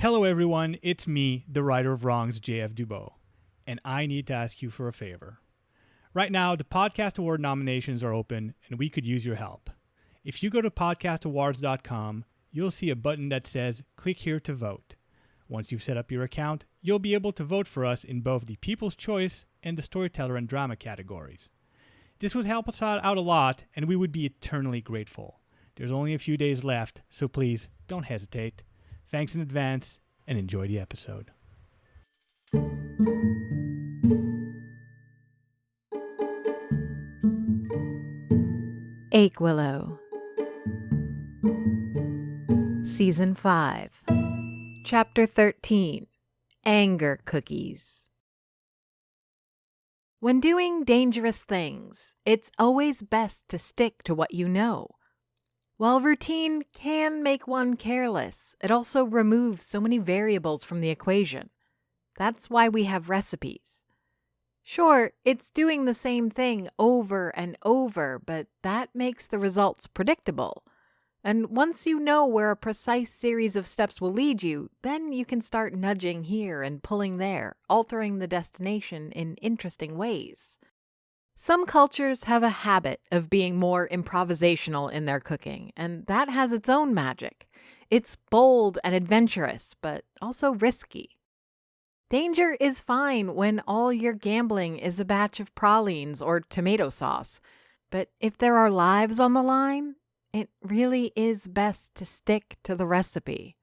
Hello everyone, it's me, the writer of Wrongs, JF Dubois, and I need to ask you for a favor. Right now, the Podcast Award nominations are open, and we could use your help. If you go to podcastawards.com, you'll see a button that says, click here to vote. Once you've set up your account, you'll be able to vote for us in both the People's Choice and the Storyteller and Drama categories. This would help us out a lot, and we would be eternally grateful. There's only a few days left, so please, don't hesitate. Thanks in advance, and enjoy the episode. Willow, Season 5, Chapter 13, Anger Cookies. When doing dangerous things, it's always best to stick to what you know. While routine can make one careless, it also removes so many variables from the equation. That's why we have recipes. Sure, it's doing the same thing over and over, but that makes the results predictable. And once you know where a precise series of steps will lead you, then you can start nudging here and pulling there, altering the destination in interesting ways. Some cultures have a habit of being more improvisational in their cooking, and that has its own magic. It's bold and adventurous, but also risky. Danger is fine when all you're gambling is a batch of pralines or tomato sauce, but if there are lives on the line, it really is best to stick to the recipe.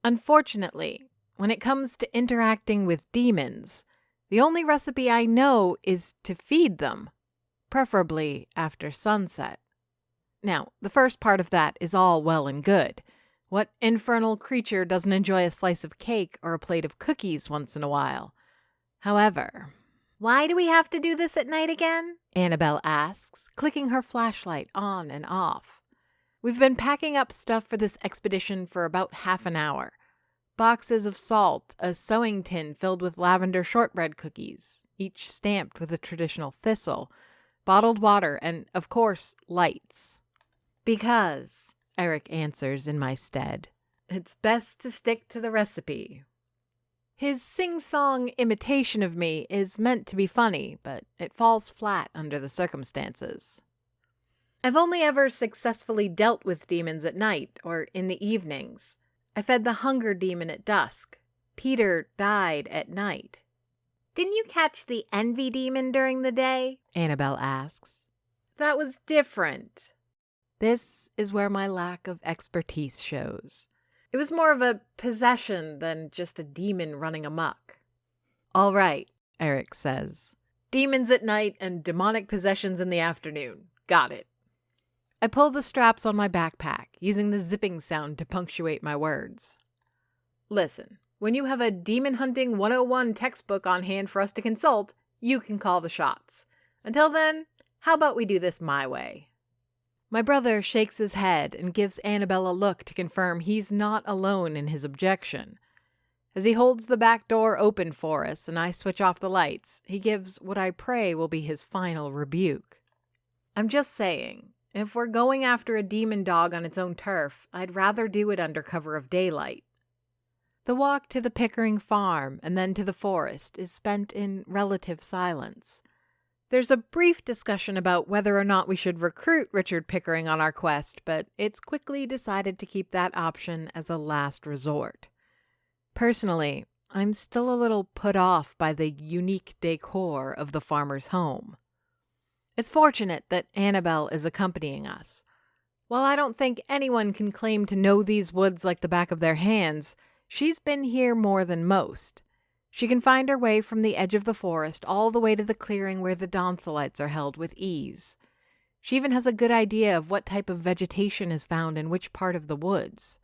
Unfortunately, when it comes to interacting with demons, the only recipe I know is to feed them, preferably after sunset. Now, the first part of that is all well and good. What infernal creature doesn't enjoy a slice of cake or a plate of cookies once in a while? However, why do we have to do this at night again? Annabelle asks, clicking her flashlight on and off. We've been packing up stuff for this expedition for about half an hour. Boxes of salt, a sewing tin filled with lavender shortbread cookies, each stamped with a traditional thistle, bottled water, and, of course, lights. Because, Eric answers in my stead, it's best to stick to the recipe. His sing-song imitation of me is meant to be funny, but it falls flat under the circumstances. I've only ever successfully dealt with demons at night or in the evenings. I fed the hunger demon at dusk. Peter died at night. Didn't you catch the envy demon during the day? Annabelle asks. That was different. This is where my lack of expertise shows. It was more of a possession than just a demon running amok. All right, Eric says. Demons at night and demonic possessions in the afternoon. Got it. I pull the straps on my backpack, using the zipping sound to punctuate my words. Listen, when you have a Demon Hunting 101 textbook on hand for us to consult, you can call the shots. Until then, how about we do this my way? My brother shakes his head and gives Annabelle a look to confirm he's not alone in his objection. As he holds the back door open for us and I switch off the lights, he gives what I pray will be his final rebuke. I'm just saying, if we're going after a demon dog on its own turf, I'd rather do it under cover of daylight. The walk to the Pickering farm and then to the forest is spent in relative silence. There's a brief discussion about whether or not we should recruit Richard Pickering on our quest, but it's quickly decided to keep that option as a last resort. Personally, I'm still a little put off by the unique decor of the farmer's home. It's fortunate that Annabelle is accompanying us. While I don't think anyone can claim to know these woods like the back of their hands, she's been here more than most. She can find her way from the edge of the forest all the way to the clearing where the Donselites are held with ease. She even has a good idea of what type of vegetation is found in which part of the woods.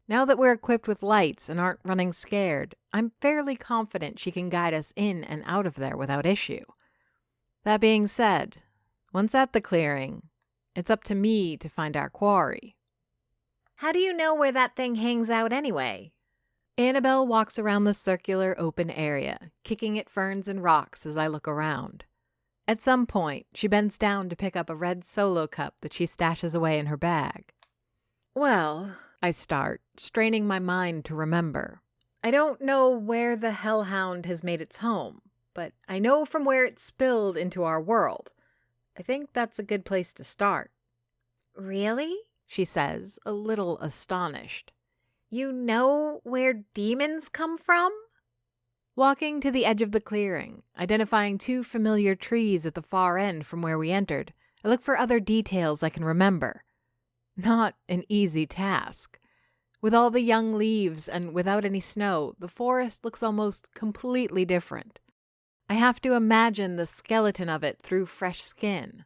Now that we're equipped with lights and aren't running scared, I'm fairly confident she can guide us in and out of there without issue. That being said, once at the clearing, it's up to me to find our quarry. How do you know where that thing hangs out anyway? Annabelle walks around the circular open area, kicking at ferns and rocks as I look around. At some point, she bends down to pick up a red Solo cup that she stashes away in her bag. Well, I start, straining my mind to remember. I don't know where the hellhound has made its home, but I know from where it spilled into our world. I think that's a good place to start. Really? She says, a little astonished. You know where demons come from? Walking to the edge of the clearing, identifying 2 familiar trees at the far end from where we entered, I look for other details I can remember. Not an easy task. With all the young leaves and without any snow, the forest looks almost completely different. I have to imagine the skeleton of it through fresh skin.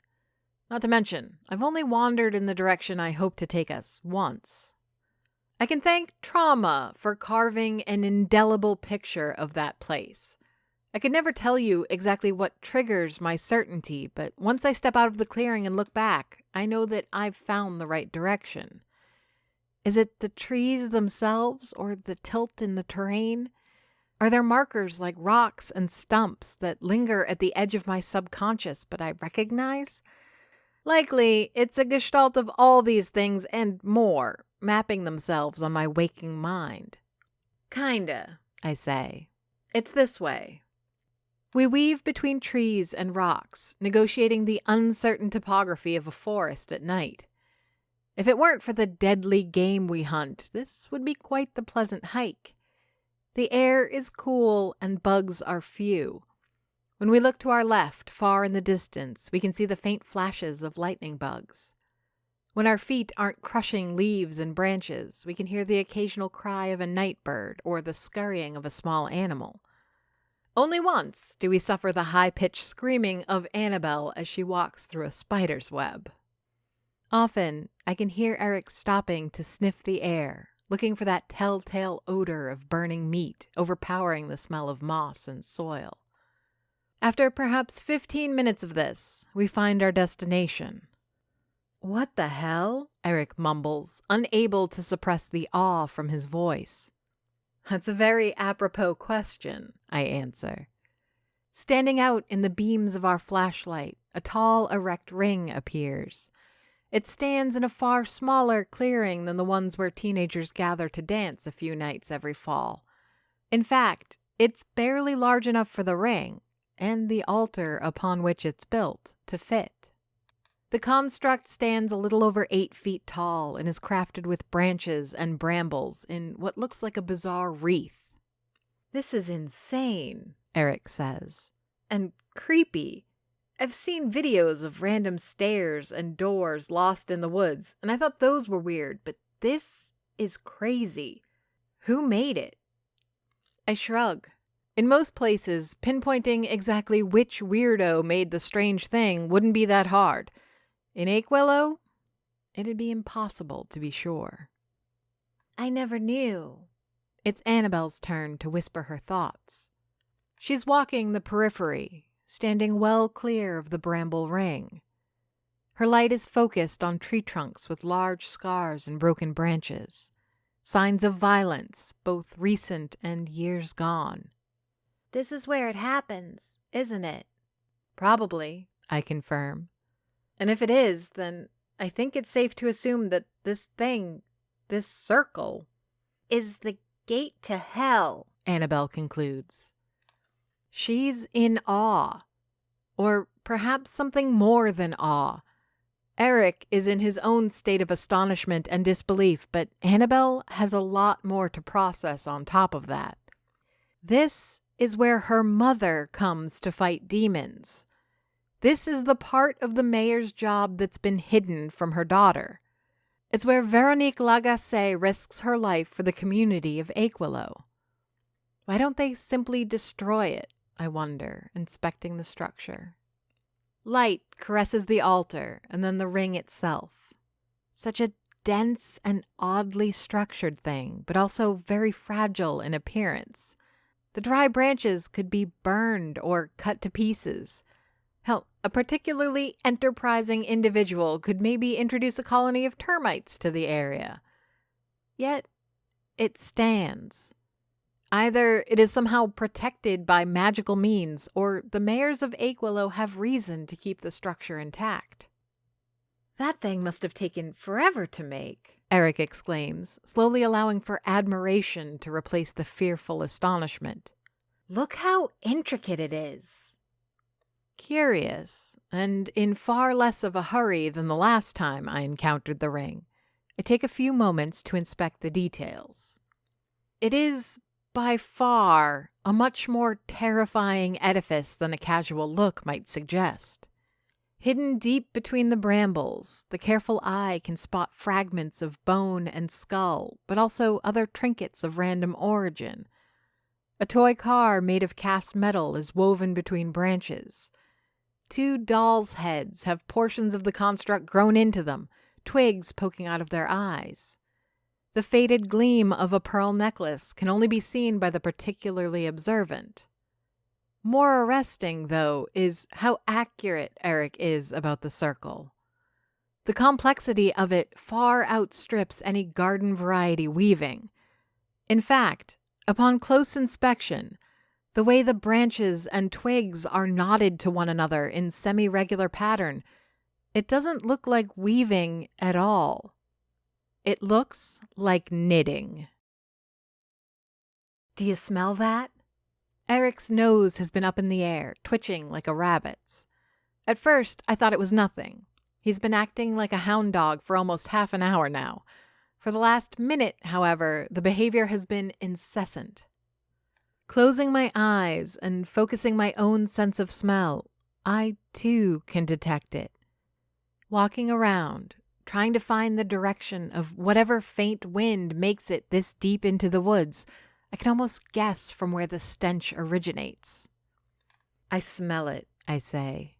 Not to mention, I've only wandered in the direction I hope to take us once. I can thank trauma for carving an indelible picture of that place. I could never tell you exactly what triggers my certainty, but once I step out of the clearing and look back, I know that I've found the right direction. Is it the trees themselves or the tilt in the terrain? Are there markers like rocks and stumps that linger at the edge of my subconscious but I recognize? Likely, it's a gestalt of all these things and more, mapping themselves on my waking mind. Kinda, I say. It's this way. We weave between trees and rocks, negotiating the uncertain topography of a forest at night. If it weren't for the deadly game we hunt, this would be quite the pleasant hike. The air is cool and bugs are few. When we look to our left, far in the distance, we can see the faint flashes of lightning bugs. When our feet aren't crushing leaves and branches, we can hear the occasional cry of a night bird or the scurrying of a small animal. Only once do we suffer the high-pitched screaming of Annabelle as she walks through a spider's web. Often, I can hear Eric stopping to sniff the air, looking for that telltale odor of burning meat overpowering the smell of moss and soil. After perhaps 15 minutes of this, we find our destination. What the hell? Eric mumbles, unable to suppress the awe from his voice. That's a very apropos question, I answer. Standing out in the beams of our flashlight, a tall, erect ring appears. It stands in a far smaller clearing than the ones where teenagers gather to dance a few nights every fall. In fact, it's barely large enough for the ring, and the altar upon which it's built, to fit. The construct stands a little over 8 feet tall and is crafted with branches and brambles in what looks like a bizarre wreath. This is insane, Eric says. And creepy. I've seen videos of random stairs and doors lost in the woods, and I thought those were weird, but this is crazy. Who made it? I shrug. In most places, pinpointing exactly which weirdo made the strange thing wouldn't be that hard. In Aquillow, it'd be impossible to be sure. I never knew. It's Annabelle's turn to whisper her thoughts. She's walking the periphery, standing well clear of the bramble ring. Her light is focused on tree trunks with large scars and broken branches, signs of violence, both recent and years gone. This is where it happens, isn't it? Probably, I confirm. And if it is, then I think it's safe to assume that this thing, this circle, is the gate to hell, Annabelle concludes. She's in awe. Or perhaps something more than awe. Eric is in his own state of astonishment and disbelief, but Annabelle has a lot more to process on top of that. This is where her mother comes to fight demons. This is the part of the mayor's job that's been hidden from her daughter. It's where Veronique Lagacé risks her life for the community of Aquillow. Why don't they simply destroy it, I wonder, inspecting the structure. Light caresses the altar and then the ring itself. Such a dense and oddly structured thing, but also very fragile in appearance. The dry branches could be burned or cut to pieces. Hell, a particularly enterprising individual could maybe introduce a colony of termites to the area. Yet, it stands. Either it is somehow protected by magical means, or the mayors of Aquillow have reason to keep the structure intact. That thing must have taken forever to make, Eric exclaims, slowly allowing for admiration to replace the fearful astonishment. Look how intricate it is. Curious, and in far less of a hurry than the last time I encountered the ring, I take a few moments to inspect the details. It is, by far, a much more terrifying edifice than a casual look might suggest. Hidden deep between the brambles, the careful eye can spot fragments of bone and skull, but also other trinkets of random origin. A toy car made of cast metal is woven between branches. 2 dolls' heads have portions of the construct grown into them, twigs poking out of their eyes. The faded gleam of a pearl necklace can only be seen by the particularly observant. More arresting, though, is how accurate Eric is about the circle. The complexity of it far outstrips any garden variety weaving. In fact, upon close inspection, the way the branches and twigs are knotted to one another in semi-regular pattern, it doesn't look like weaving at all. It looks like knitting. Do you smell that? Eric's nose has been up in the air, twitching like a rabbit's. At first, I thought it was nothing. He's been acting like a hound dog for almost half an hour now. For the last minute, however, the behavior has been incessant. Closing my eyes and focusing my own sense of smell, I, too, can detect it. Walking around, trying to find the direction of whatever faint wind makes it this deep into the woods, I can almost guess from where the stench originates. I smell it, I say.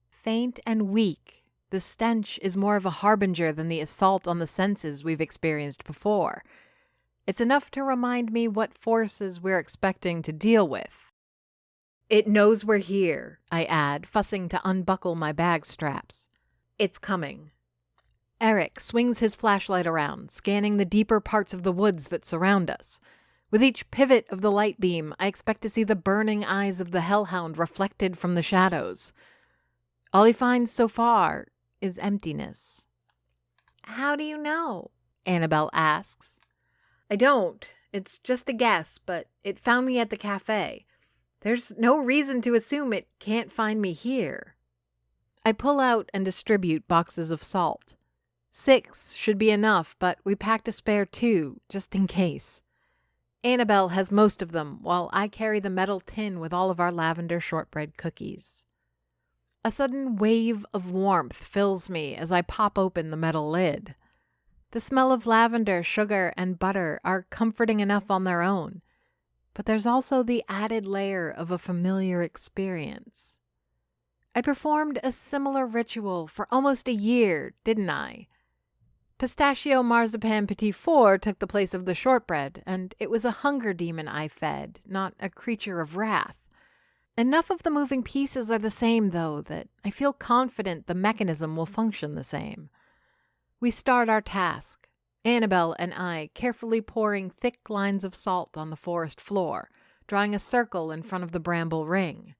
Faint and weak, the stench is more of a harbinger than the assault on the senses we've experienced before. It's enough to remind me what forces we're expecting to deal with. It knows we're here, I add, fussing to unbuckle my bag straps. It's coming. Eric swings his flashlight around, scanning the deeper parts of the woods that surround us. With each pivot of the light beam, I expect to see the burning eyes of the hellhound reflected from the shadows. All he finds so far is emptiness. How do you know? Annabelle asks. I don't. It's just a guess, but it found me at the cafe. There's no reason to assume it can't find me here. I pull out and distribute boxes of salt. 6 should be enough, but we packed a spare 2, just in case. Annabelle has most of them, while I carry the metal tin with all of our lavender shortbread cookies. A sudden wave of warmth fills me as I pop open the metal lid. The smell of lavender, sugar, and butter are comforting enough on their own, but there's also the added layer of a familiar experience. I performed a similar ritual for almost a year, didn't I? Pistachio marzipan petit four took the place of the shortbread, and it was a hunger demon I fed, not a creature of wrath. Enough of the moving pieces are the same, though, that I feel confident the mechanism will function the same. We start our task, Annabelle and I carefully pouring thick lines of salt on the forest floor, drawing a circle in front of the bramble ring.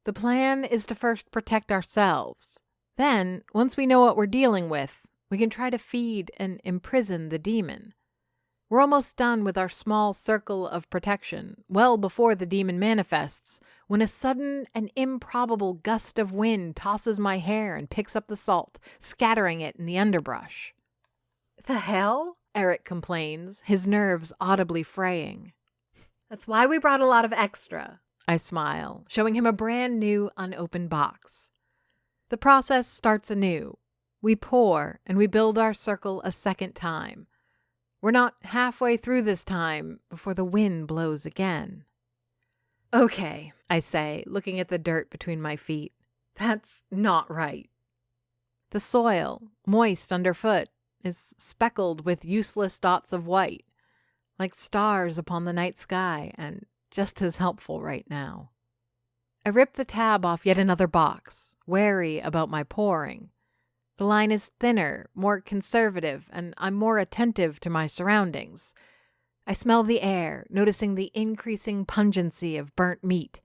The plan is to first protect ourselves. Then, once we know what we're dealing with, we can try to feed and imprison the demon. We're almost done with our small circle of protection, well before the demon manifests, when a sudden and improbable gust of wind tosses my hair and picks up the salt, scattering it in the underbrush. The hell? Eric complains, his nerves audibly fraying. That's why we brought a lot of extra. I smile, showing him a brand new unopened box. The process starts anew. We pour and we build our circle a second time. We're not halfway through this time before the wind blows again. Okay, I say, looking at the dirt between my feet. That's not right. The soil, moist underfoot, is speckled with useless dots of white, like stars upon the night sky, and just as helpful right now. I rip the tab off yet another box, wary about my pouring. The line is thinner, more conservative, and I'm more attentive to my surroundings. I smell the air, noticing the increasing pungency of burnt meat.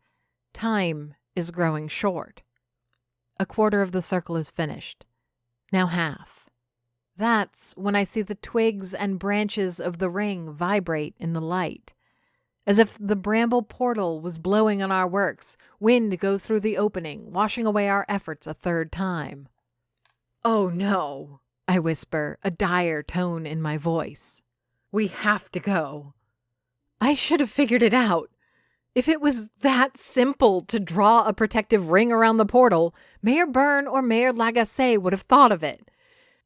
Time is growing short. A quarter of the circle is finished. Now half. That's when I see the twigs and branches of the ring vibrate in the light. As if the bramble portal was blowing on our works, wind goes through the opening, washing away our efforts a third time. "Oh no," I whisper, a dire tone in my voice. "we have to go." I should have figured it out. If it was that simple to draw a protective ring around the portal, Mayor Byrne or Mayor Lagacé would have thought of it.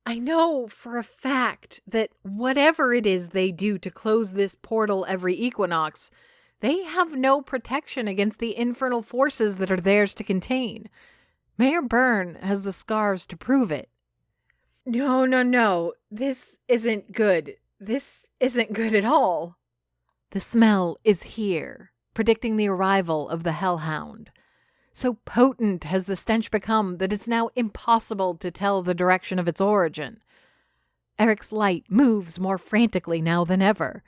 I know for a fact that whatever it is they do to close this portal every equinox, they have no protection against the infernal forces that are theirs to contain. Mayor Byrne has the scars to prove it. No, no, no. This isn't good. This isn't good at all. The smell is here, predicting the arrival of the hellhound. So potent has the stench become that it's now impossible to tell the direction of its origin. Eric's light moves more frantically now than ever.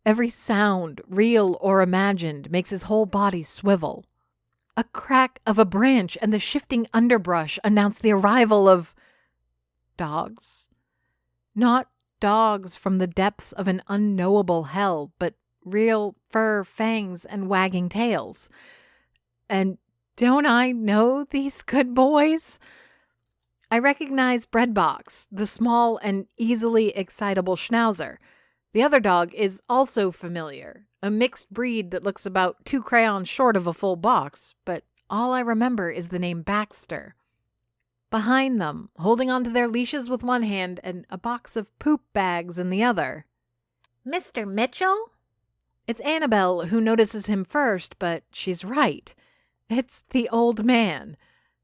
Every sound, real or imagined, makes his whole body swivel. A crack of a branch and the shifting underbrush announce the arrival of dogs. Not dogs from the depths of an unknowable hell, but real fur, fangs, and wagging tails. And don't I know these good boys? I recognize Breadbox, the small and easily excitable schnauzer. The other dog is also familiar, a mixed breed that looks about 2 crayons short of a full box, but all I remember is the name Baxter. Behind them, holding onto their leashes with one hand and a box of poop bags in the other. Mr. Mitchell? It's Annabelle who notices him first, but she's right. It's the old man.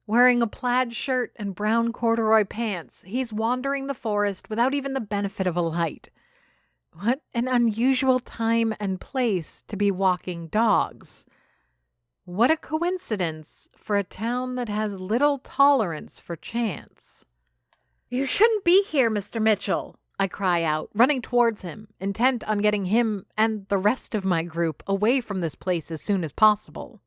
Wearing a plaid shirt and brown corduroy pants, he's wandering the forest without even the benefit of a light. What an unusual time and place to be walking dogs. What a coincidence for a town that has little tolerance for chance. You shouldn't be here, Mr. Mitchell, I cry out, running towards him, intent on getting him and the rest of my group away from this place as soon as possible.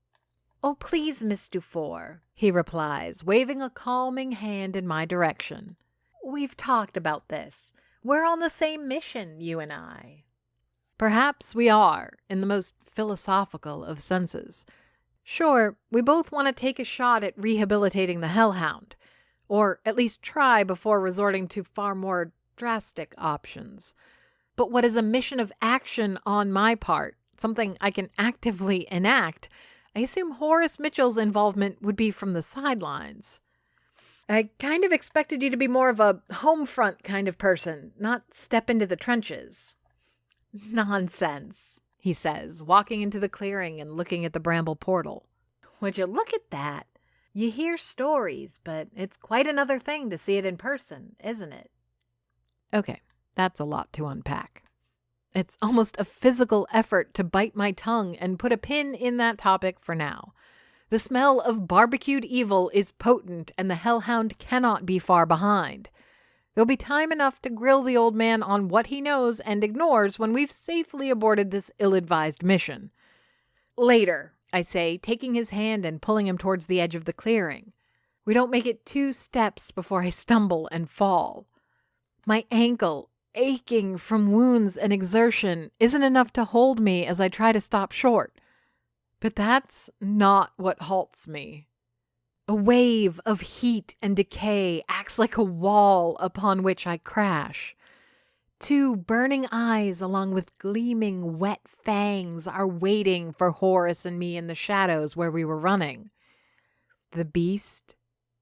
Oh, please, Miss Dufour, he replies, waving a calming hand in my direction. We've talked about this. We're on the same mission, you and I. Perhaps we are, in the most philosophical of senses. Sure, we both want to take a shot at rehabilitating the hellhound, or at least try before resorting to far more drastic options. But what is a mission of action on my part, something I can actively enact, I assume Horace Mitchell's involvement would be from the sidelines. I kind of expected you to be more of a home front kind of person, not step into the trenches. Nonsense, he says, walking into the clearing and looking at the bramble portal. Would you look at that? You hear stories, but it's quite another thing to see it in person, isn't it? Okay, that's a lot to unpack. It's almost a physical effort to bite my tongue and put a pin in that topic for now. The smell of barbecued evil is potent, and the hellhound cannot be far behind. There'll be time enough to grill the old man on what he knows and ignores when we've safely aborted this ill-advised mission. Later, I say, taking his hand and pulling him towards the edge of the clearing. We don't make it 2 steps before I stumble and fall. My ankle, aching from wounds and exertion, isn't enough to hold me as I try to stop short. But that's not what halts me. A wave of heat and decay acts like a wall upon which I crash. 2 burning eyes along with gleaming wet fangs are waiting for Horace and me in the shadows where we were running. The beast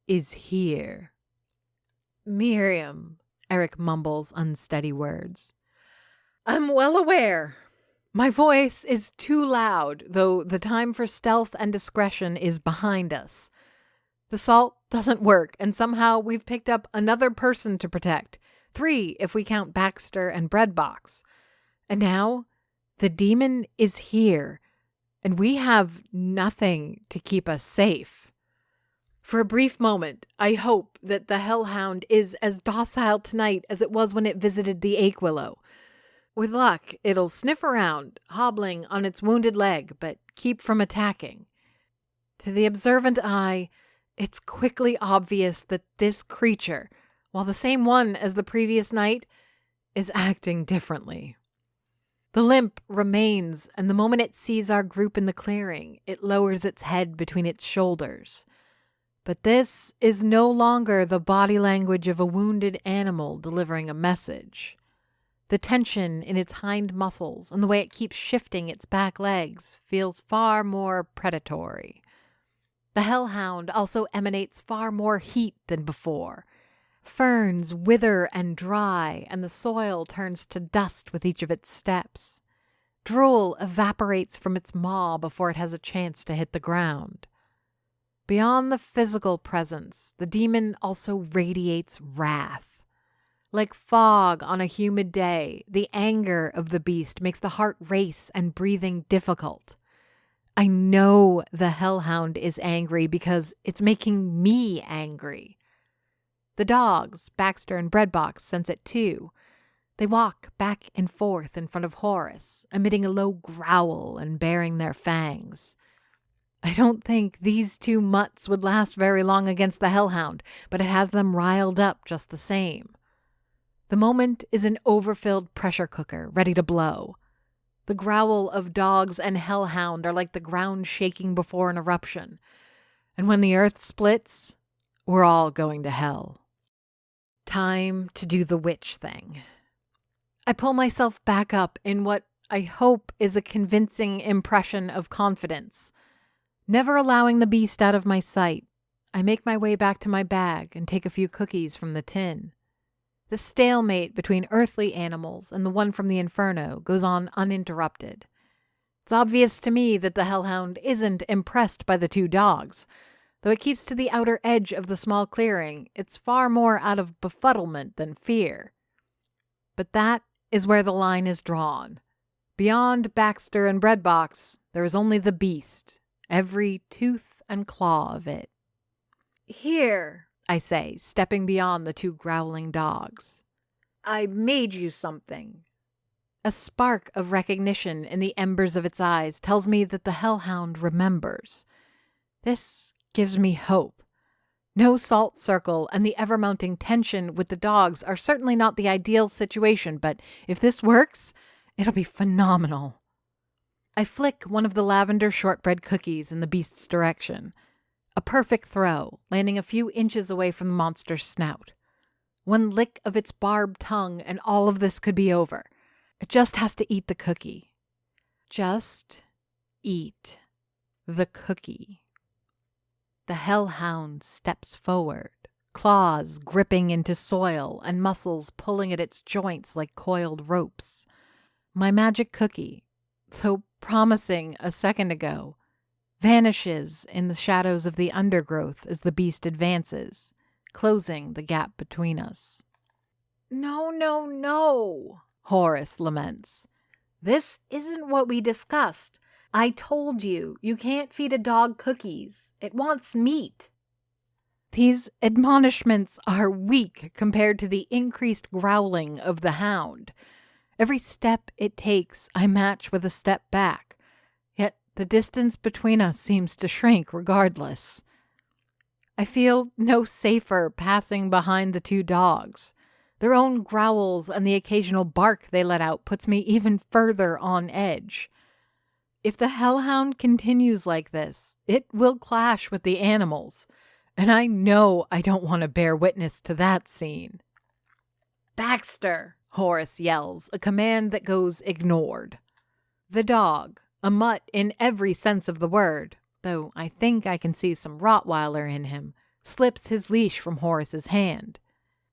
is here. Miriam, Eric mumbles unsteady words. I'm well aware. My voice is too loud, though the time for stealth and discretion is behind us. The salt doesn't work, and somehow we've picked up another person to protect. 3 if we count Baxter and Breadbox. And now the demon is here, and we have nothing to keep us safe. For a brief moment, I hope that the hellhound is as docile tonight as it was when it visited the Aquillow. With luck, it'll sniff around, hobbling on its wounded leg, but keep from attacking. To the observant eye, it's quickly obvious that this creature, while the same one as the previous night is acting differently. The limp remains, and the moment it sees our group in the clearing, it lowers its head between its shoulders. But this is no longer the body language of a wounded animal delivering a message. The tension in its hind muscles and the way it keeps shifting its back legs feels far more predatory. The hellhound also emanates far more heat than before. Ferns wither and dry, and the soil turns to dust with each of its steps. Drool evaporates from its maw before it has a chance to hit the ground. Beyond the physical presence, the demon also radiates wrath. Like fog on a humid day, the anger of the beast makes the heart race and breathing difficult. I know the hellhound is angry because it's making me angry. The dogs, Baxter and Breadbox, sense it too. They walk back and forth in front of Horace, emitting a low growl and baring their fangs. I don't think these two mutts would last very long against the hellhound, but it has them riled up just the same. The moment is an overfilled pressure cooker, ready to blow. The growl of dogs and hellhound are like the ground shaking before an eruption. And when the earth splits, we're all going to hell. Time to do the witch thing. I pull myself back up in what I hope is a convincing impression of confidence. Never allowing the beast out of my sight, I make my way back to my bag and take a few cookies from the tin. The stalemate between earthly animals and the one from the inferno goes on uninterrupted. It's obvious to me that the hellhound isn't impressed by the two dogs. Though it keeps to the outer edge of the small clearing, it's far more out of befuddlement than fear. But that is where the line is drawn. Beyond Baxter and Breadbox, there is only the beast, every tooth and claw of it. Here, I say, stepping beyond the two growling dogs. I made you something. A spark of recognition in the embers of its eyes tells me that the hellhound remembers. This gives me hope. No salt circle and the ever-mounting tension with the dogs are certainly not the ideal situation, but if this works, it'll be phenomenal. I flick one of the lavender shortbread cookies in the beast's direction. A perfect throw, landing a few inches away from the monster's snout. One lick of its barbed tongue and all of this could be over. It just has to eat the cookie. Just eat the cookie. The hellhound steps forward, claws gripping into soil and muscles pulling at its joints like coiled ropes. My magic cookie, so promising a second ago, vanishes in the shadows of the undergrowth as the beast advances, closing the gap between us. No, no, no, Horace laments. This isn't what we discussed. I told you, you can't feed a dog cookies. It wants meat. These admonishments are weak compared to the increased growling of the hound. Every step it takes, I match with a step back. Yet the distance between us seems to shrink regardless. I feel no safer passing behind the two dogs. Their own growls and the occasional bark they let out puts me even further on edge. If the hellhound continues like this, it will clash with the animals, and I know I don't want to bear witness to that scene. Baxter, Horace yells, a command that goes ignored. The dog, a mutt in every sense of the word, though I think I can see some Rottweiler in him, slips his leash from Horace's hand.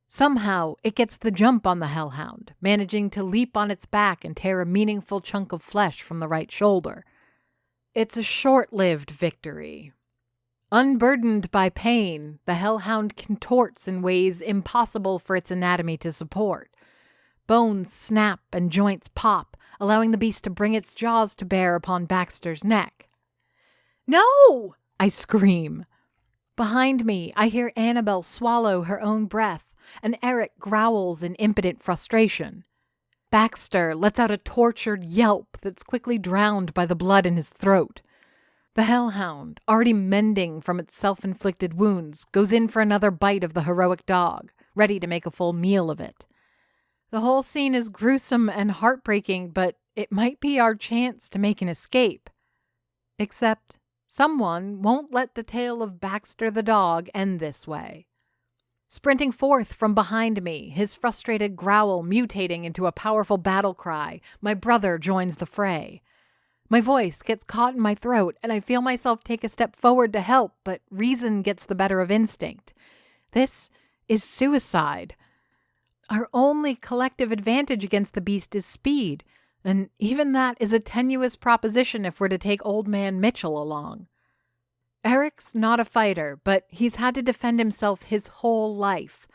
Somehow, it gets the jump on the hellhound, managing to leap on its back and tear a meaningful chunk of flesh from the right shoulder. It's a short-lived victory. Unburdened by pain, the hellhound contorts in ways impossible for its anatomy to support. Bones snap and joints pop, allowing the beast to bring its jaws to bear upon Baxter's neck. No! I scream. Behind me, I hear Annabelle swallow her own breath, and Eric growls in impotent frustration. Baxter lets out a tortured yelp that's quickly drowned by the blood in his throat. The hellhound, already mending from its self-inflicted wounds, goes in for another bite of the heroic dog. ready to make a full meal of it. The whole scene is gruesome and heartbreaking, but it might be our chance to make an escape. Except someone won't let the tale of Baxter the dog end this way. Sprinting forth from behind me, his frustrated growl mutating into a powerful battle cry, my brother joins the fray. My voice gets caught in my throat, and I feel myself take a step forward to help, but reason gets the better of instinct. This is suicide. Our only collective advantage against the beast is speed, and even that is a tenuous proposition if we're to take old man Mitchell along. Eric's not a fighter, but he's had to defend himself his whole life.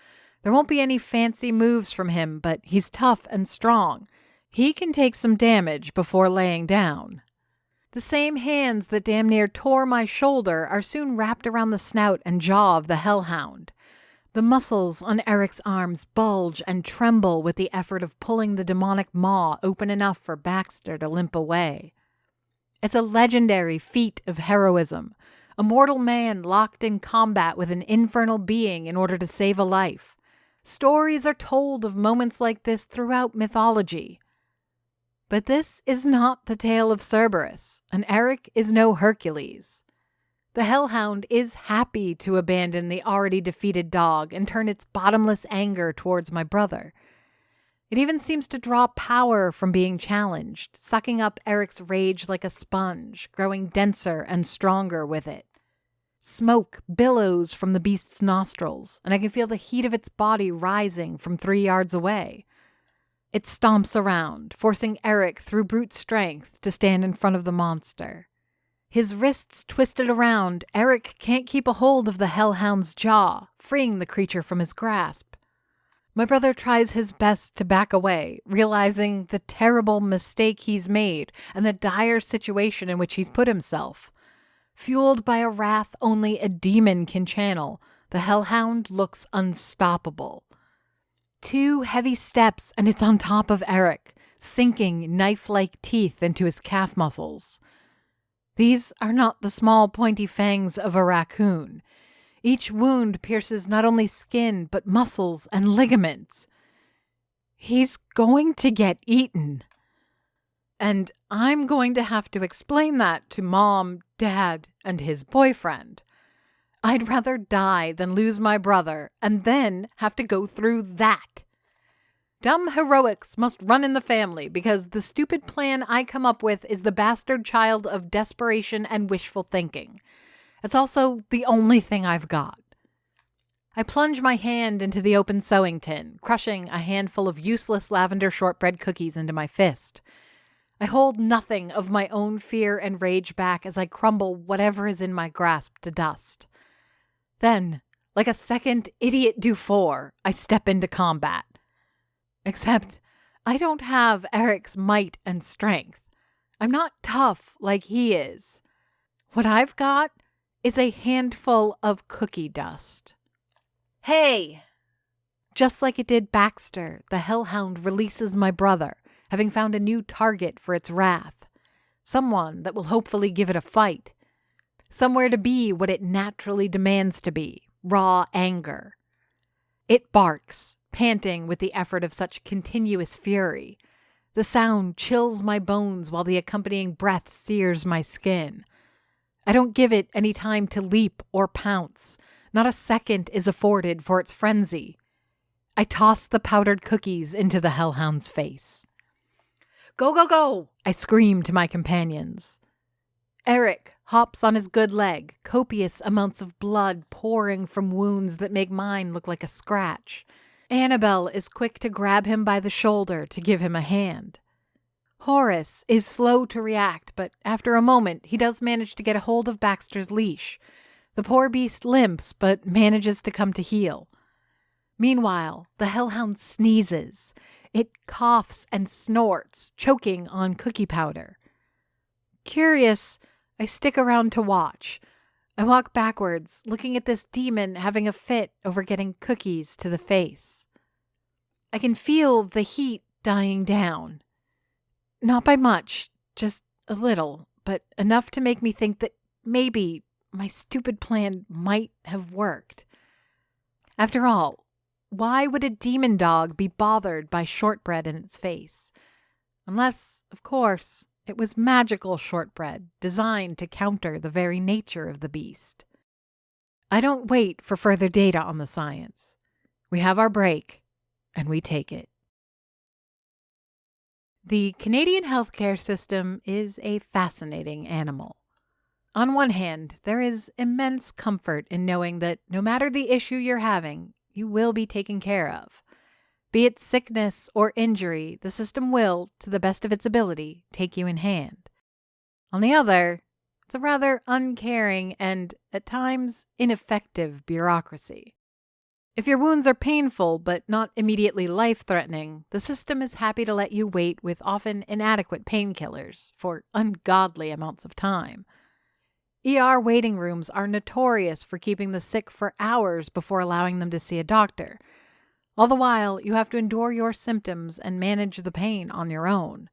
There won't be any fancy moves from him, but he's tough and strong. He can take some damage before laying down. The same hands that damn near tore my shoulder are soon wrapped around the snout and jaw of the hellhound. The muscles on Eric's arms bulge and tremble with the effort of pulling the demonic maw open enough for Baxter to limp away. It's a legendary feat of heroism. A mortal man locked in combat with an infernal being in order to save a life. Stories are told of moments like this throughout mythology. But this is not the tale of Cerberus, and Eric is no Hercules. The hellhound is happy to abandon the already defeated dog and turn its bottomless anger towards my brother. It even seems to draw power from being challenged, sucking up Eric's rage like a sponge, growing denser and stronger with it. Smoke billows from the beast's nostrils, and I can feel the heat of its body rising from 3 yards away. It stomps around, forcing Eric through brute strength to stand in front of the monster. His wrists twisted around, Eric can't keep a hold of the hellhound's jaw, freeing the creature from his grasp. My brother tries his best to back away, realizing the terrible mistake he's made and the dire situation in which he's put himself. Fueled by a wrath only a demon can channel, the hellhound looks unstoppable. 2 heavy steps and it's on top of Eric, sinking knife-like teeth into his calf muscles. These are not the small pointy fangs of a raccoon. Each wound pierces not only skin, but muscles and ligaments. He's going to get eaten. And I'm going to have to explain that to Mom, Dad, and his boyfriend. I'd rather die than lose my brother and then have to go through that. Dumb heroics must run in the family because the stupid plan I come up with is the bastard child of desperation and wishful thinking. It's also the only thing I've got. I plunge my hand into the open sewing tin, crushing a handful of useless lavender shortbread cookies into my fist. I hold nothing of my own fear and rage back as I crumble whatever is in my grasp to dust. Then, like a second idiot Dufour, I step into combat. Except, I don't have Eric's might and strength. I'm not tough like he is. What I've got is a handful of cookie dust. Hey! Just like it did Baxter, the hellhound releases my brother, having found a new target for its wrath. Someone that will hopefully give it a fight. Somewhere to be what it naturally demands to be, raw anger. It barks, panting with the effort of such continuous fury. The sound chills my bones while the accompanying breath sears my skin. I don't give it any time to leap or pounce. Not a second is afforded for its frenzy. I toss the powdered cookies into the hellhound's face. Go, go, go! I scream to my companions. Eric hops on his good leg, copious amounts of blood pouring from wounds that make mine look like a scratch. Annabelle is quick to grab him by the shoulder to give him a hand. Horace is slow to react, but after a moment he does manage to get a hold of Baxter's leash. The poor beast limps, but manages to come to heel. Meanwhile, the hellhound sneezes. It coughs and snorts, choking on cookie powder. Curious, I stick around to watch. I walk backwards, looking at this demon having a fit over getting cookies to the face. I can feel the heat dying down. Not by much, just a little, but enough to make me think that maybe my stupid plan might have worked. After all, why would a demon dog be bothered by shortbread in its face? Unless, of course, it was magical shortbread designed to counter the very nature of the beast. I don't wait for further data on the science. We have our break, and we take it. The Canadian healthcare system is a fascinating animal. On one hand, there is immense comfort in knowing that no matter the issue you're having, you will be taken care of. Be it sickness or injury, the system will, to the best of its ability, take you in hand. On the other, it's a rather uncaring and, at times, ineffective bureaucracy. If your wounds are painful but not immediately life-threatening, the system is happy to let you wait with often inadequate painkillers for ungodly amounts of time. ER waiting rooms are notorious for keeping the sick for hours before allowing them to see a doctor. All the while, you have to endure your symptoms and manage the pain on your own.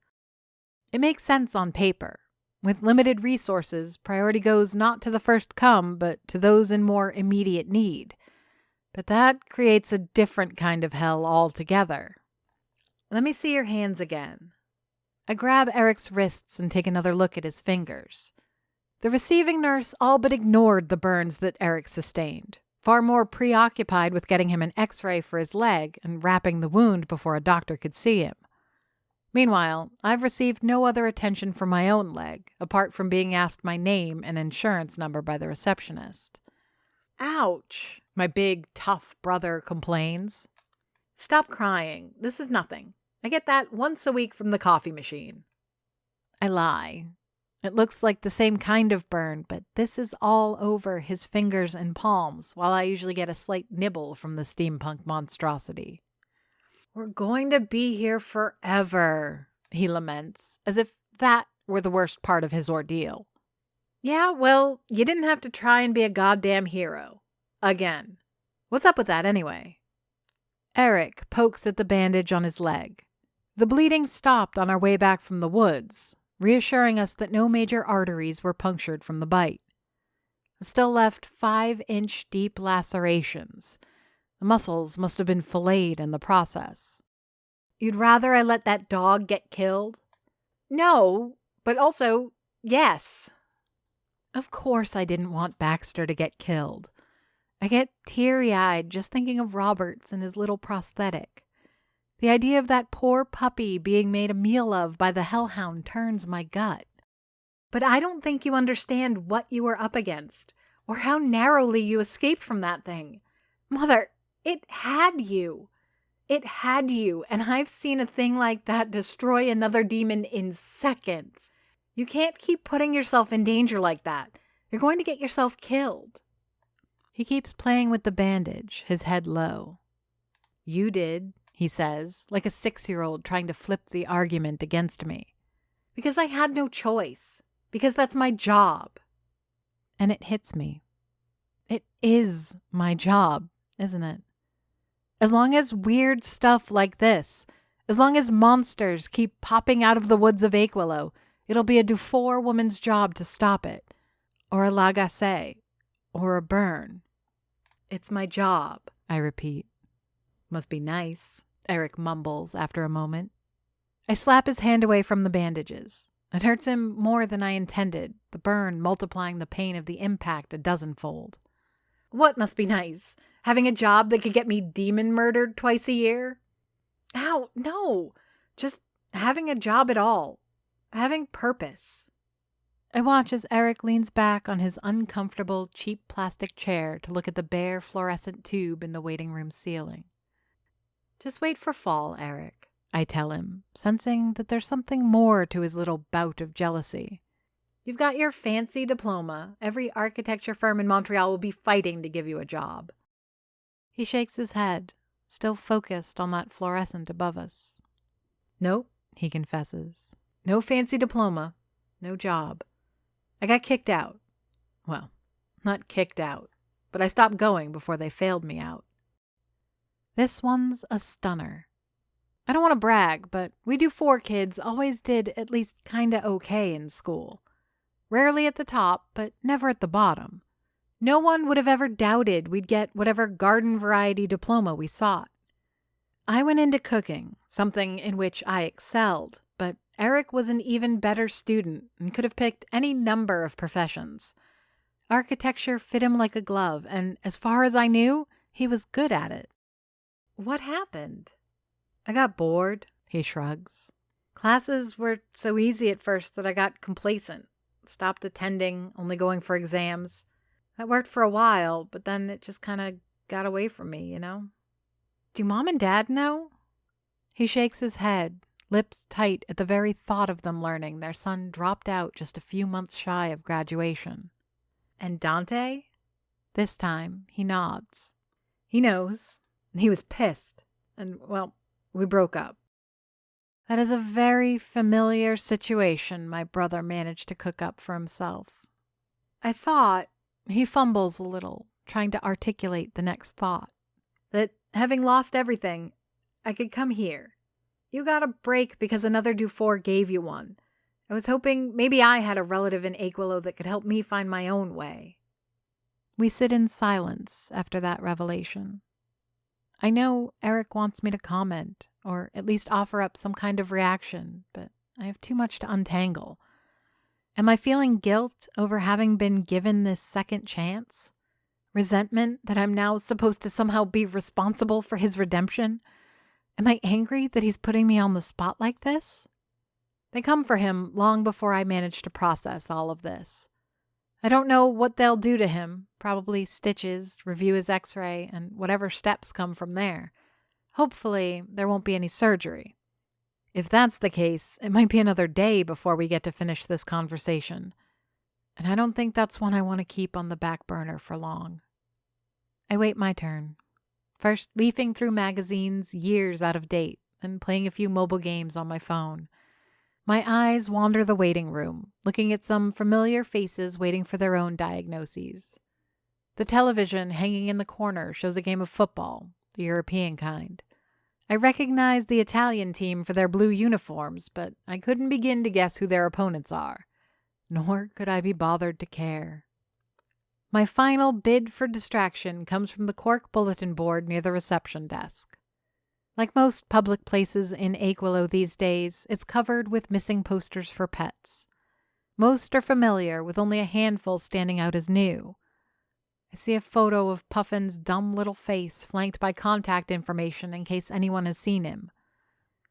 It makes sense on paper. With limited resources, priority goes not to the first come, but to those in more immediate need. But that creates a different kind of hell altogether. Let me see your hands again. I grab Eric's wrists and take another look at his fingers. The receiving nurse all but ignored the burns that Eric sustained, far more preoccupied with getting him an x-ray for his leg and wrapping the wound before a doctor could see him. Meanwhile, I've received no other attention for my own leg, apart from being asked my name and insurance number by the receptionist. Ouch, my big, tough brother complains. Stop crying. This is nothing. I get that once a week from the coffee machine. I lie. It looks like the same kind of burn, but this is all over his fingers and palms, while I usually get a slight nibble from the steampunk monstrosity. We're going to be here forever, he laments, as if that were the worst part of his ordeal. Yeah, well, you didn't have to try and be a goddamn hero. Again. What's up with that anyway? Eric pokes at the bandage on his leg. The bleeding stopped on our way back from the woods, reassuring us that no major arteries were punctured from the bite. It still left 5-inch deep lacerations. The muscles must have been filleted in the process. You'd rather I let that dog get killed? No, but also, yes. Of course I didn't want Baxter to get killed. I get teary-eyed just thinking of Roberts and his little prosthetic. The idea of that poor puppy being made a meal of by the hellhound turns my gut. But I don't think you understand what you were up against, or how narrowly you escaped from that thing. Mother, it had you. It had you, and I've seen a thing like that destroy another demon in seconds. You can't keep putting yourself in danger like that. You're going to get yourself killed. He keeps playing with the bandage, his head low. You did, he says, like a 6-year-old trying to flip the argument against me. Because I had no choice. Because that's my job. And it hits me. It is my job, isn't it? As long as weird stuff like this, as long as monsters keep popping out of the woods of Aquilo, it'll be a Dufour woman's job to stop it. Or a Lagacé. Or a burn. It's my job, I repeat. Must be nice, Eric mumbles after a moment. I slap his hand away from the bandages. It hurts him more than I intended, the burn multiplying the pain of the impact a dozenfold. What must be nice? Having a job that could get me demon murdered twice a year? Ow, no. Just having a job at all. Having purpose. I watch as Eric leans back on his uncomfortable, cheap plastic chair to look at the bare fluorescent tube in the waiting room ceiling. Just wait for fall, Eric, I tell him, sensing that there's something more to his little bout of jealousy. You've got your fancy diploma. Every architecture firm in Montreal will be fighting to give you a job. He shakes his head, still focused on that fluorescent above us. Nope, he confesses. No fancy diploma. No job. I got kicked out. Well, not kicked out, but I stopped going before they failed me out. This one's a stunner. I don't want to brag, but we Dufour kids always did at least kinda okay in school. Rarely at the top, but never at the bottom. No one would have ever doubted we'd get whatever garden variety diploma we sought. I went into cooking, something in which I excelled, but Eric was an even better student and could have picked any number of professions. Architecture fit him like a glove, and as far as I knew, he was good at it. What happened? I got bored, he shrugs. Classes were so easy at first that I got complacent. Stopped attending, only going for exams. That worked for a while, but then it just kind of got away from me, you know? Do Mom and Dad know? He shakes his head, lips tight at the very thought of them learning their son dropped out just a few months shy of graduation. And Dante? This time, he nods. He knows. He was pissed. And, well, we broke up. That is a very familiar situation my brother managed to cook up for himself. I thought, he fumbles a little, trying to articulate the next thought, that having lost everything, I could come here. You got a break because another Dufour gave you one. I was hoping maybe I had a relative in Aquilo that could help me find my own way. We sit in silence after that revelation. I know Eric wants me to comment, or at least offer up some kind of reaction, but I have too much to untangle. Am I feeling guilt over having been given this second chance? Resentment that I'm now supposed to somehow be responsible for his redemption? Am I angry that he's putting me on the spot like this? They come for him long before I manage to process all of this. I don't know what they'll do to him, probably stitches, review his x-ray, and whatever steps come from there. Hopefully, there won't be any surgery. If that's the case, it might be another day before we get to finish this conversation. And I don't think that's one I want to keep on the back burner for long. I wait my turn. First, leafing through magazines years out of date and playing a few mobile games on my phone. My eyes wander the waiting room, looking at some familiar faces waiting for their own diagnoses. The television hanging in the corner shows a game of football, the European kind. I recognize the Italian team for their blue uniforms, but I couldn't begin to guess who their opponents are. Nor could I be bothered to care. My final bid for distraction comes from the cork bulletin board near the reception desk. Like most public places in Aquilo these days, it's covered with missing posters for pets. Most are familiar, with only a handful standing out as new. I see a photo of Puffin's dumb little face flanked by contact information in case anyone has seen him.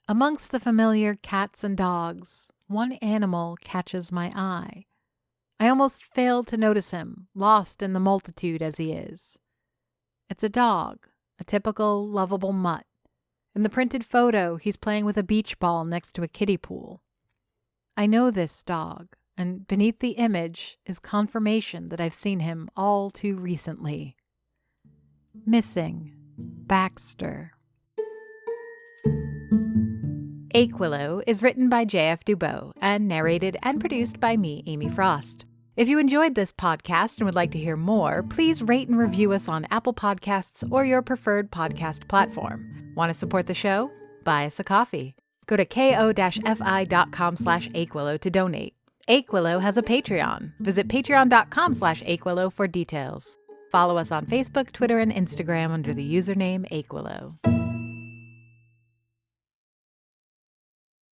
Amongst the familiar cats and dogs, one animal catches my eye. I almost fail to notice him, lost in the multitude as he is. It's a dog, a typical lovable mutt. In the printed photo, he's playing with a beach ball next to a kiddie pool. I know this dog, and beneath the image is confirmation that I've seen him all too recently. Missing, Baxter. Aquilo is written by J.F. Dubeau and narrated and produced by me, Amy Frost. If you enjoyed this podcast and would like to hear more, please rate and review us on Apple Podcasts or your preferred podcast platform. Want to support the show? Buy us a coffee. Go to ko-fi.com/Aquilo to donate. Aquilo has a Patreon. Visit patreon.com/Aquilo for details. Follow us on Facebook, Twitter, and Instagram under the username Aquilo.